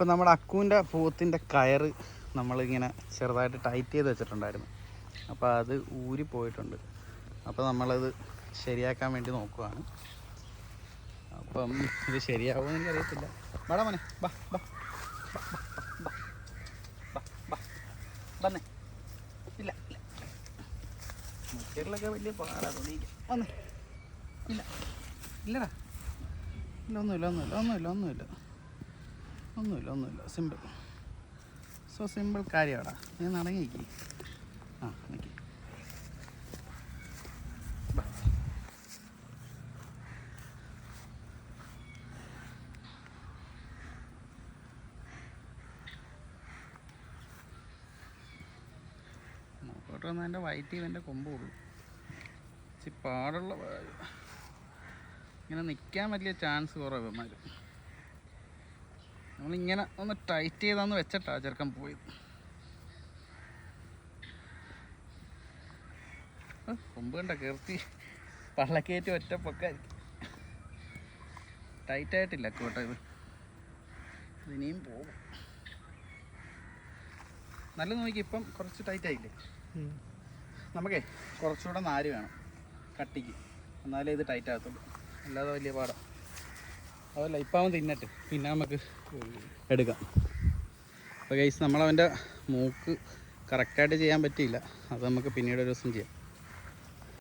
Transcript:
ഇപ്പം നമ്മുടെ അക്കുവിൻ്റെ പോത്തിൻ്റെ കയറ് നമ്മളിങ്ങനെ ചെറുതായിട്ട് ടൈറ്റ് ചെയ്ത് വെച്ചിട്ടുണ്ടായിരുന്നു. അപ്പോൾ അത് ഊരിപ്പോയിട്ടുണ്ട്. അപ്പോൾ നമ്മളത് ശരിയാക്കാൻ വേണ്ടി നോക്കുവാണ്. അപ്പം ഇത് ശരിയാവുമെന്ന് എനിക്കറിയത്തില്ല. വാടാ മോനെ, ബാ ബാ വന്നേ. ഇല്ല ഇല്ല, മറ്റേറിലൊക്കെ വലിയ പാടാ തോന്നിയിരിക്കും. വന്നേ. ഇല്ല ഇല്ലടാ, ഇല്ല ഒന്നുമില്ല സിമ്പിൾ. So simple കാര്യമാടാ. നീ നടങ്ങിക്ക്. ആ നിൽക്കി. നോക്കോട്ടെ, ഒന്ന് എൻ്റെ വയറ്റിൽ ഇവൻ്റെ കൊമ്പുള്ളൂ. ഇച്ചിരി പാടുള്ള ഇങ്ങനെ നിൽക്കാൻ വലിയ ചാൻസ് കുറവ്. ഇവന്മാർ നമ്മളിങ്ങനെ ഒന്ന് ടൈറ്റ് ചെയ്താന്ന് വെച്ചിട്ടാ ചെറുക്കൻ പോയത്. കൊമ്പ് കണ്ട കീർത്തി പള്ളക്കേറ്റ് ഒറ്റപ്പൊക്കായിരിക്കും. ടൈറ്റായിട്ടില്ല കോട്ട. ഇത് ഇനിയും പോകും. നല്ല നോക്കി ഇപ്പം കുറച്ച് ടൈറ്റായില്ലേ? നമുക്കേ കുറച്ചുകൂടെ നാര് വേണം കട്ടിക്ക്, എന്നാലേ ഇത് ടൈറ്റ് ആകത്തുള്ളൂ. അല്ലാതെ വലിയ പാടാം. അതല്ല, ഇപ്പം അവൻ തിന്നിട്ട് പിന്നെ നമുക്ക് എടുക്കാം. അപ്പോൾ ഗൈസ്, നമ്മളവൻ്റെ മൂക്ക് കറക്റ്റായിട്ട് ചെയ്യാൻ പറ്റിയില്ല. അത് നമുക്ക് പിന്നീട് ഒരു ദിവസം ചെയ്യാം.